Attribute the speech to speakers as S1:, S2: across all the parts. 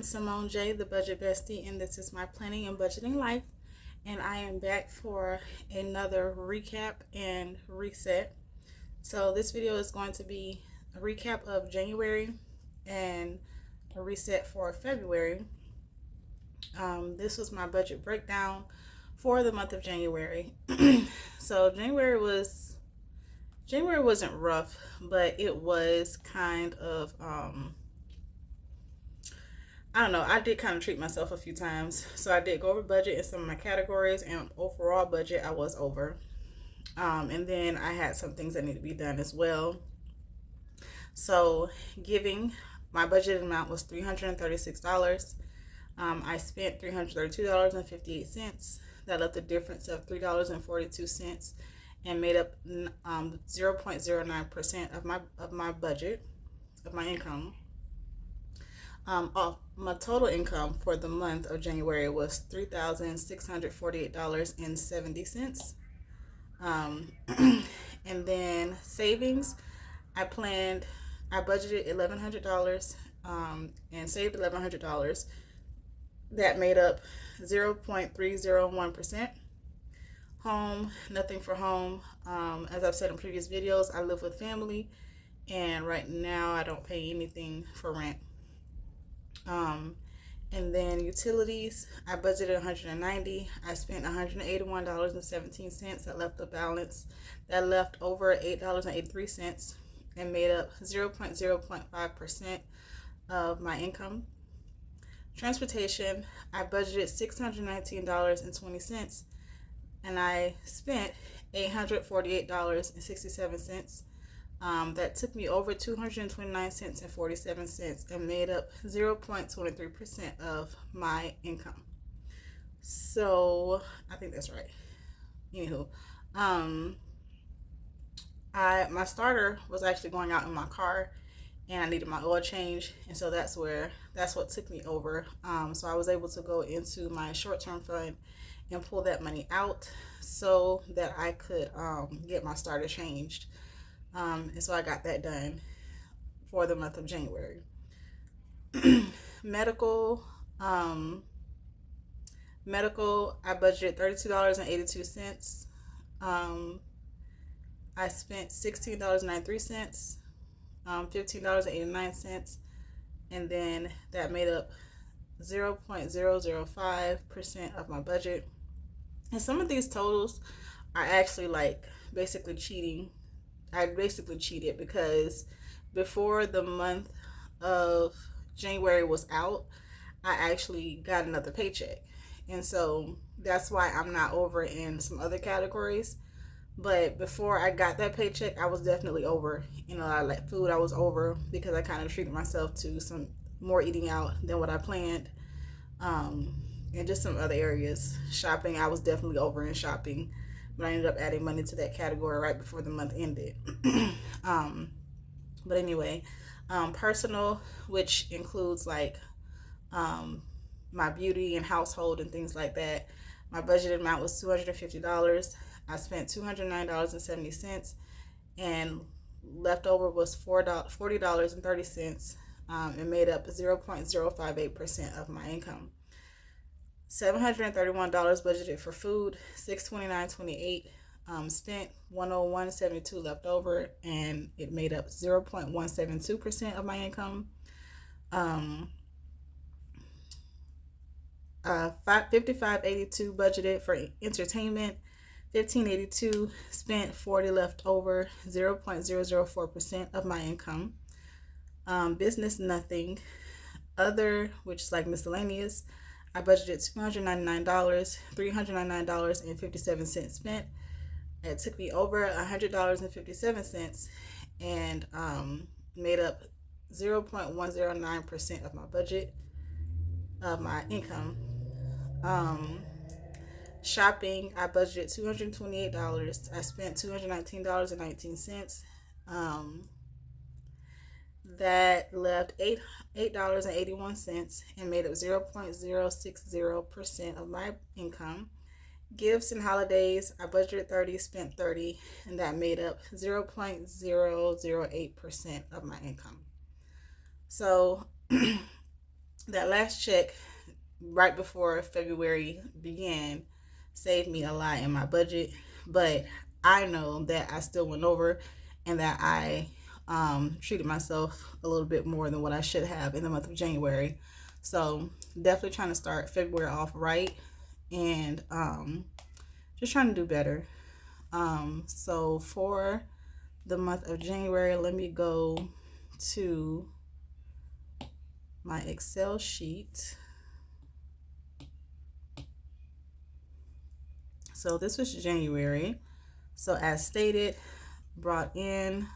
S1: am Simone J, the Budget Bestie, and this is my planning and budgeting life. And I am back for another recap and reset. So, this video is going to be a recap of January and a reset for February. This was my budget breakdown for the month of January. So, January wasn't rough, but it was kind of I don't know. I did kind of treat myself a few times. So I did go over budget in some of my categories, and overall budget I was over. And then I had some things that need to be done as well. So giving, my budgeted amount was $336. I spent $332.58. That left a difference of $3.42 and made up 0.09% of my budget, of my income. Off my total income for the month of January was $3,648.70. And then savings, I budgeted $1,100 and saved $1,100. That made up 0.301%. Home, nothing for home. As I've said in previous videos, I live with family, and right now I don't pay anything for rent. And then utilities, I budgeted $190. I spent $181.17. That left the balance. That left over $8.83 and made up 0.5% of my income. Transportation, I budgeted $619.20 and I spent $848.67. That took me over 229 cents and 47 cents and made up 0.23% of my income. So I think that's right. Anywho, my starter was actually going out in my car, and I needed my oil change, and so that's what took me over. So I was able to go into my short-term fund and pull that money out so that I could get my starter changed. And so I got that done for the month of January. Medical, I budgeted $32.82. I spent $16.93, $15.89, and then that made up 0.005% of my budget. And some of these totals are actually like basically cheating. I basically cheated because before the month of January was out, I actually got another paycheck. And so that's why I'm not over in some other categories. But before I got that paycheck, I was definitely over. You know, like food, I was over because I kind of treated myself to some more eating out than what I planned. And just some other areas. Shopping, I was definitely over in shopping. But I ended up adding money to that category right before the month ended. But anyway, personal, which includes like my beauty and household and things like that. My budgeted amount was $250. I spent $209.70, and leftover was $40.30, and made up 0.058% of my income. $731 budgeted for food, $629.28 spent, $101.72 left over, and it made up 0.172% of my income. $55.82 budgeted for entertainment, $15.82 spent, $40 left over, 0.004% of my income. Business, nothing. Other, which is like miscellaneous, I budgeted $299, $399.57 spent. It took me over $100.57 and made up 0.109% of my budget, of my income. Shopping, I budgeted $228. I spent $219.19. That left $8.81 and made up 0.060% of my income. Gifts and holidays, I budgeted $30, spent $30, and that made up 0.008% of my income. So that last check right before February began saved me a lot in my budget, but I know that I still went over and that I treated myself a little bit more than what I should have in the month of January. So definitely trying to start February off right, and just trying to do better. So for the month of January, let me go to my Excel sheet. So this was January. So as stated, brought in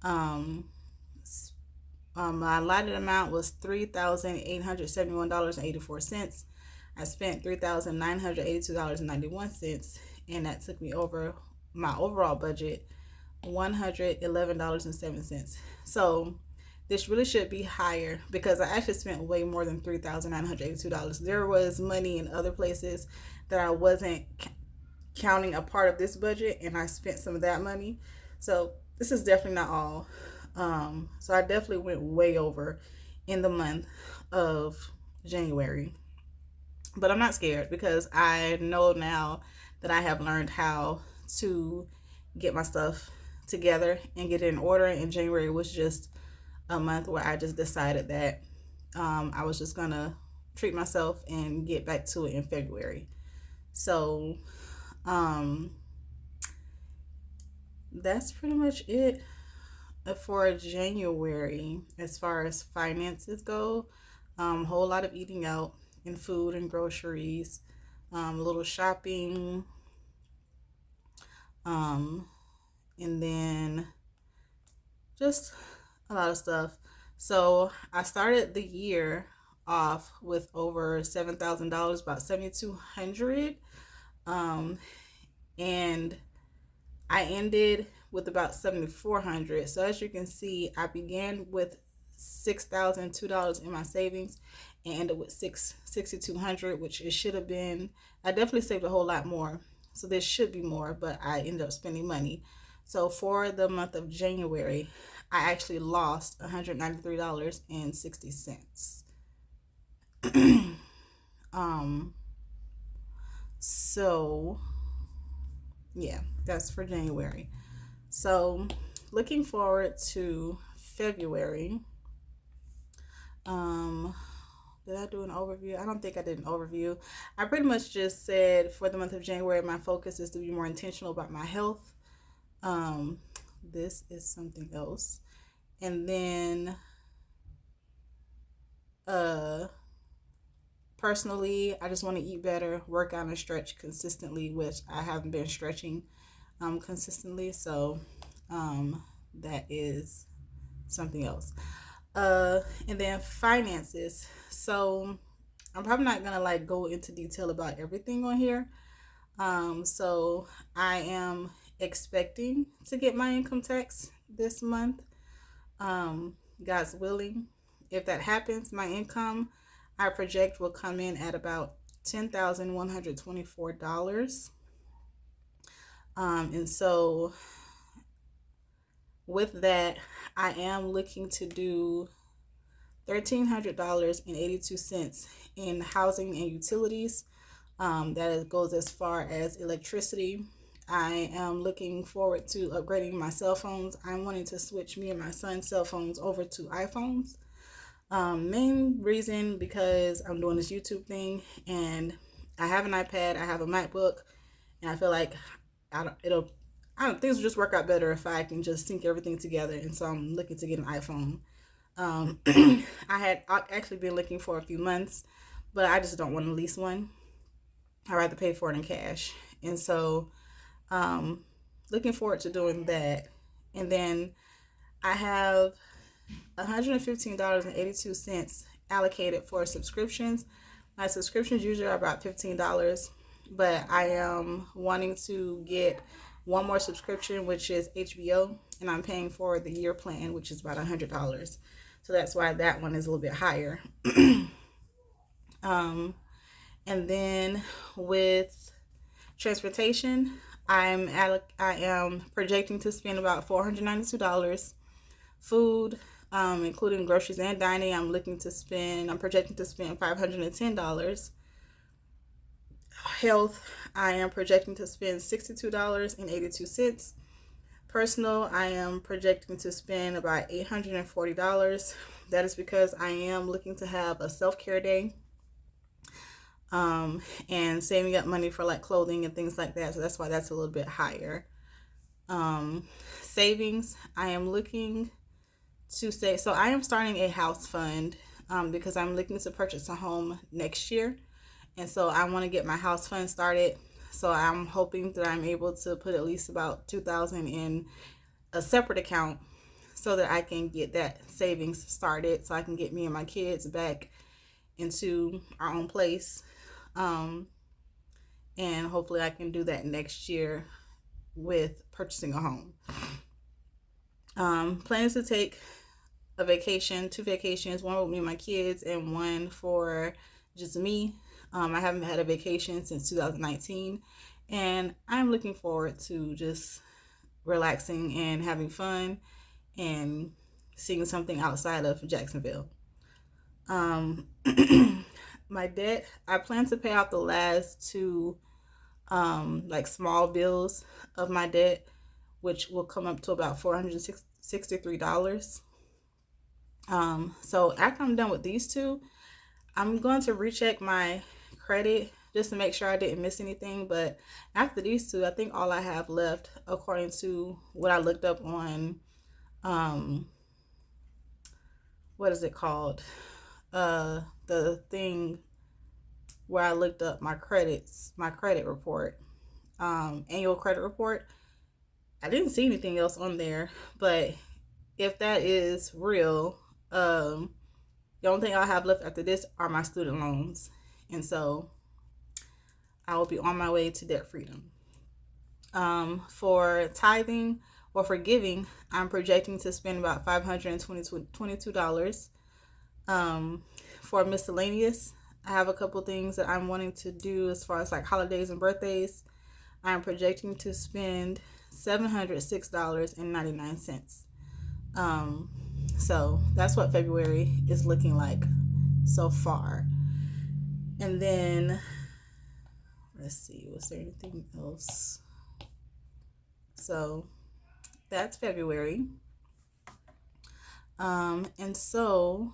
S1: um, my allotted amount was $3,871.84. I spent $3,982.91, and that took me over my overall budget, $111.07. So this really should be higher because I actually spent way more than $3,982. There was money in other places that I wasn't counting a part of this budget, and I spent some of that money. So this is definitely not all. So I definitely went way over in the month of January. But I'm not scared because I know now that I have learned how to get my stuff together and get it in order. And January was just a month where I just decided that I was just gonna treat myself and get back to it in February. So um, that's pretty much it for January as far as finances go. Whole lot of eating out and food and groceries, a little shopping, um, and then just a lot of stuff. So I started the year off with over $7,000, about 7,200, um, and I ended with about 7,400. So as you can see, I began with $6,002 in my savings and ended with 6,200, which it should have been. I definitely saved a whole lot more. So this should be more, but I ended up spending money. So for the month of January, I actually lost $193.60. um so yeah, that's for January. So, looking forward to February. Um, did I do an overview? I don't think I did an overview. I pretty much just said for the month of January, my focus is to be more intentional about my health. Um, this is something else. And then, uh, personally, I just want to eat better, work out and stretch consistently, which I haven't been stretching consistently. So, um, that is something else. And then finances. So I'm probably not gonna like go into detail about everything on here. So I am expecting to get my income tax this month. God's willing. If that happens, my income I project will come in at about $10,124. And so with that, I am looking to do $1,300.82 in housing and utilities. That goes as far as electricity. I am looking forward to upgrading my cell phones. I'm wanting to switch me and my son's cell phones over to iPhones. Main reason because I'm doing this YouTube thing and I have an iPad, I have a MacBook, and I feel like I don't things will just work out better if I can just sync everything together. And so I'm looking to get an iPhone. I had actually been looking for a few months, but I just don't want to lease one. I'd rather pay for it in cash. And so, looking forward to doing that. And then I have $115.82 allocated for subscriptions. My subscriptions usually are about $15, but I am wanting to get one more subscription, which is HBO, and I'm paying for the year plan, which is about $100. So that's why that one is a little bit higher. um, and then with transportation, I am projecting to spend about $492. Food, including groceries and dining. I'm projecting to spend $510. Health, I am projecting to spend $62.82. Personal, I am projecting to spend about $840. That is because I am looking to have a self-care day, and saving up money for like clothing and things like that. So that's why that's a little bit higher. Savings, I am looking to say, so I am starting a house fund, because I'm looking to purchase a home next year. And so I want to get my house fund started. So I'm hoping that I'm able to put at least about $2,000 in a separate account so that I can get that savings started, so I can get me and my kids back into our own place. And hopefully I can do that next year with purchasing a home. Planning to take a vacation, 2 vacations, one with me and my kids and one for just me. I haven't had a vacation since 2019, and I'm looking forward to just relaxing and having fun and seeing something outside of Jacksonville. My debt, I plan to pay off the last 2 like small bills of my debt, which will come up to about $463. So after I'm done with these 2, I'm going to recheck my credit just to make sure I didn't miss anything. But after these 2, I think all I have left, according to what I looked up on, what is it called? The thing where I looked up my credit report, annual credit report. I didn't see anything else on there, but if that is real, the only thing I have left after this are my student loans. And so I will be on my way to debt freedom. For tithing or for giving, I'm projecting to spend about $522. For miscellaneous, I have a couple things that I'm wanting to do as far as like holidays and birthdays. I'm projecting to spend $706.99. So that's what February is looking like so far. And then let's see, was there anything else? So that's February. And so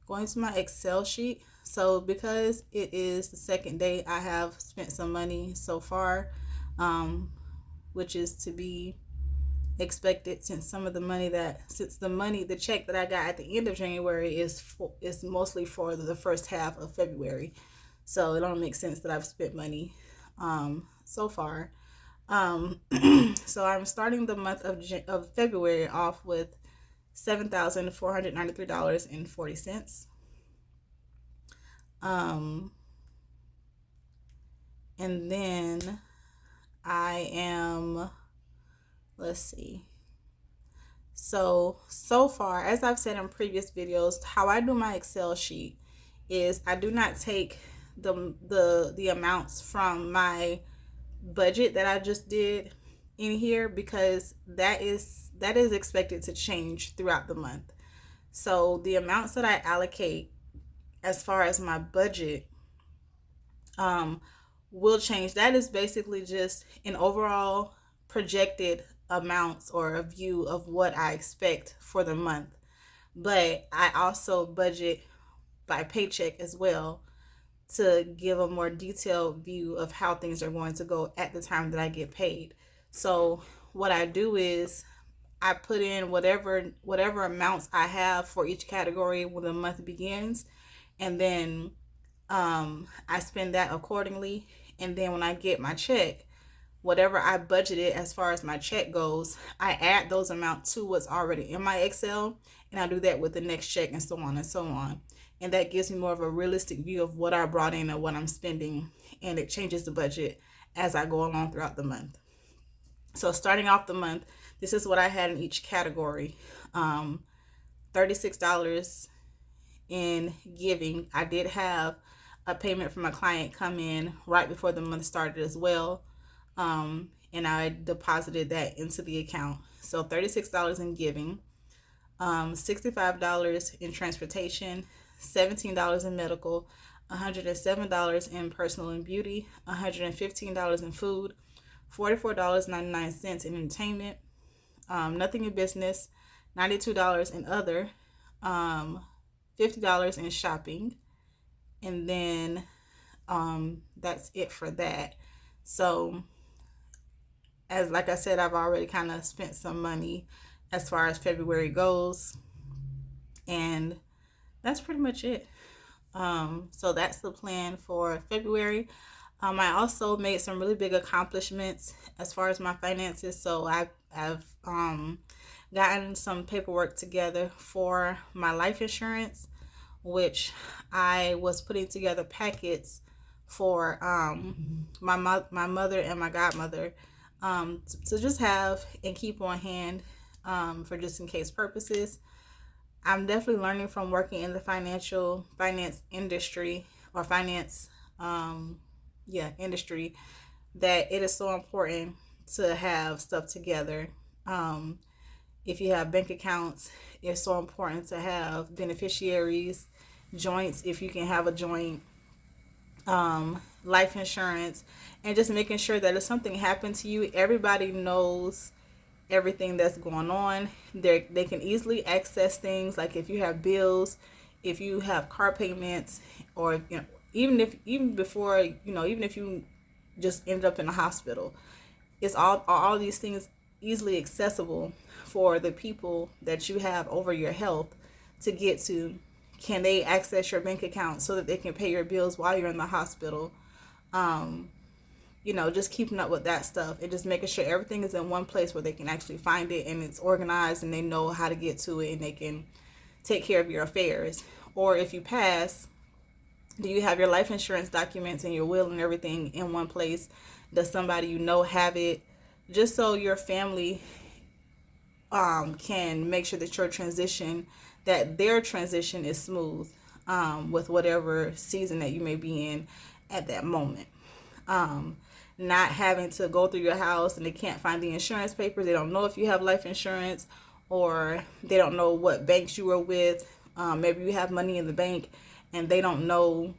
S1: going to my Excel sheet. So because it is the second day, I have spent some money so far, which is to be expected, since the check that I got at the end of January is mostly for the first half of February. So it don't make sense that I've spent money so far. So I'm starting the month of February off with $7,493.40. And then I am, let's see. So far, as I've said in previous videos, how I do my Excel sheet is I do not take the amounts from my budget that I just did in here, because that is expected to change throughout the month. So the amounts that I allocate as far as my budget will change. That is basically just an overall projected amounts or a view of what I expect for the month. But I also budget by paycheck as well, to give a more detailed view of how things are going to go at the time that I get paid. So what I do is I put in whatever amounts I have for each category when the month begins, and then I spend that accordingly. And then when I get my check, whatever I budgeted as far as my check goes, I add those amounts to what's already in my Excel, and I do that with the next check, and so on and so on. And that gives me more of a realistic view of what I brought in and what I'm spending, and it changes the budget as I go along throughout the month. So starting off the month, this is what I had in each category. $36 in giving. I did have a payment from a client come in right before the month started as well. And I deposited that into the account. So $36 in giving, $65 in transportation, $17 in medical, $107 in personal and beauty, $115 in food, $44.99 in entertainment, nothing in business, $92 in other, $50 in shopping, and then that's it for that. So, as like I said, I've already kind of spent some money as far as February goes, and that's pretty much it. So that's the plan for February. I also made some really big accomplishments as far as my finances. So I've gotten some paperwork together for my life insurance, which I was putting together packets for my mother and my godmother, to just have and keep on hand, for just in case purposes. I'm definitely learning from working in the finance industry, or finance, industry, that it is so important to have stuff together. If you have bank accounts, it's so important to have beneficiaries, joints, if you can have a joint, life insurance, and just making sure that if something happened to you, everybody knows everything that's going on. They can easily access things, like if you have bills, if you have car payments, or even before, even if you just end up in the hospital, it's all these things easily accessible for the people that you have over your health to get to. Can they access your bank account so that they can pay your bills while you're in the hospital? Just keeping up with that stuff and just making sure everything is in one place where they can actually find it and it's organized and they know how to get to it and they can take care of your affairs. Or if you pass, do you have your life insurance documents and your will and everything in one place? Does somebody have it? Just so your family can make sure that their transition is smooth, with whatever season that you may be in at that moment. Not having to go through your house and they can't find the insurance papers. They don't know if you have life insurance, or they don't know what banks you were with. Maybe you have money in the bank and they don't know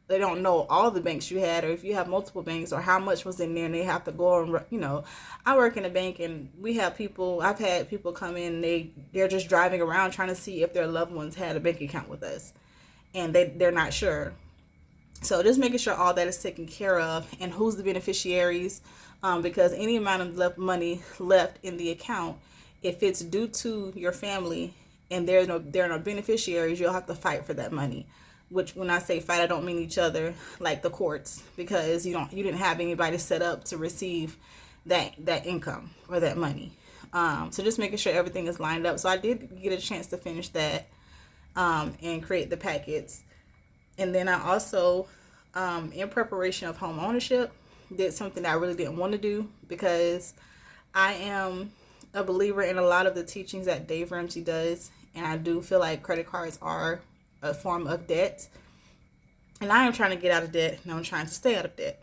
S1: all the banks you had, or if you have multiple banks, or how much was in there, and they have to go and, I work in a bank, and I've had people come in, and they're just driving around trying to see if their loved ones had a bank account with us, and they're not sure. So just making sure all that is taken care of, and who's the beneficiaries, because any amount of money left in the account, if it's due to your family and there are no beneficiaries, you'll have to fight for that money. Which, when I say fight, I don't mean each other like the courts, because you didn't have anybody set up to receive that income or that money. So just making sure everything is lined up. So I did get a chance to finish that, and create the packets. And then I also, in preparation of home ownership, did something that I really didn't want to do, because I am a believer in a lot of the teachings that Dave Ramsey does, and I do feel like credit cards are a form of debt. And I am trying to get out of debt, and I'm trying to stay out of debt.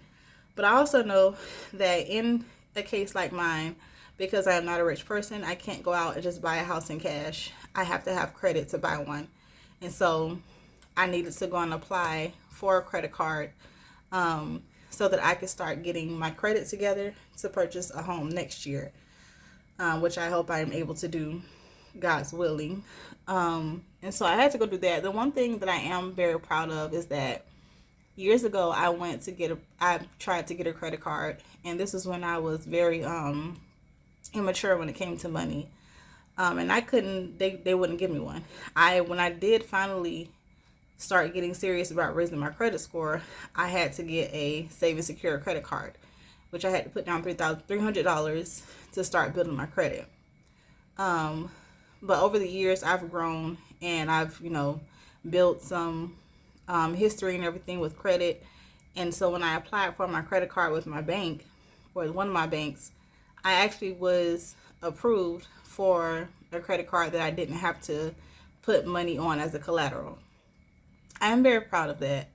S1: But I also know that in a case like mine, because I am not a rich person, I can't go out and just buy a house in cash. I have to have credit to buy one. And so I needed to go and apply for a credit card, so that I could start getting my credit together to purchase a home next year, which I hope I am able to do, God's willing. And so I had to go do that. The one thing that I am very proud of is that years ago I tried to get a credit card, and this was when I was very immature when it came to money. And I couldn't, they wouldn't give me one. When I did finally start getting serious about raising my credit score, I had to get a Save and Secure credit card, which I had to put down $300 to start building my credit. But over the years, I've grown, and I've, built some history and everything with credit. And so when I applied for my credit card with my bank, or one of my banks, I actually was approved for a credit card that I didn't have to put money on as a collateral. I am very proud of that,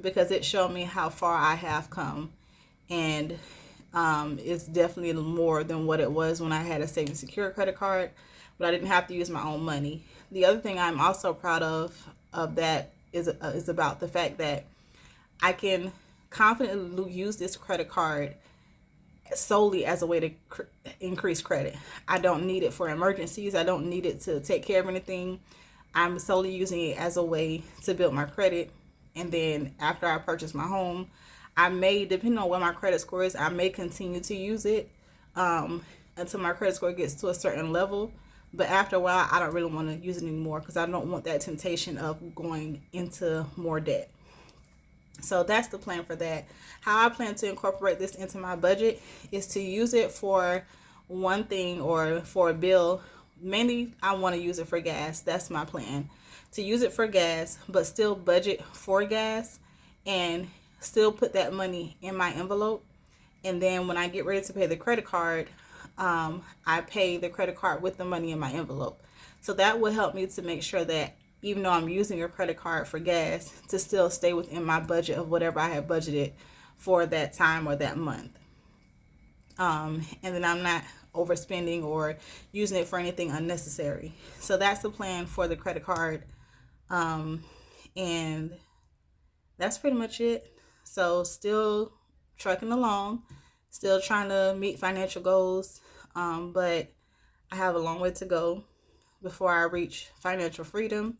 S1: because it showed me how far I have come, and It's definitely more than what it was when I had a Savings Secure credit card, but I didn't have to use my own money. The other thing I'm also proud of that is about the fact that I can confidently use this credit card solely as a way to increase credit. I don't need it for emergencies. I don't need it to take care of anything. I'm solely using it as a way to build my credit. And then after I purchase my home, I may, depending on what my credit score is, I may continue to use it until my credit score gets to a certain level. But after a while, I don't really want to use it anymore because I don't want that temptation of going into more debt. So that's the plan for that. How I plan to incorporate this into my budget is to use it for one thing or for a bill. Mainly, I want to use it for gas. That's my plan. To use it for gas, but still budget for gas and still put that money in my envelope. And then when I get ready to pay the credit card, I pay the credit card with the money in my envelope. So that will help me to make sure that even though I'm using a credit card for gas, to still stay within my budget of whatever I have budgeted for that time or that month. And then I'm not overspending or using it for anything unnecessary. So that's the plan for the credit card. And that's pretty much it. So still trucking along, still trying to meet financial goals. But I have a long way to go before I reach financial freedom.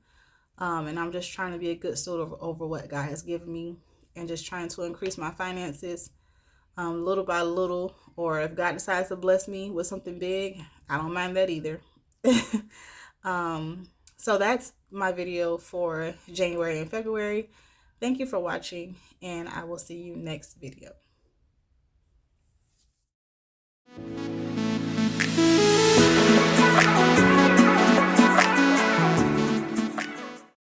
S1: And I'm just trying to be a good steward over what God has given me and just trying to increase my finances little by little. Or if God decides to bless me with something big, I don't mind that either. So that's my video for January and February. Thank you for watching, and I will see you next video.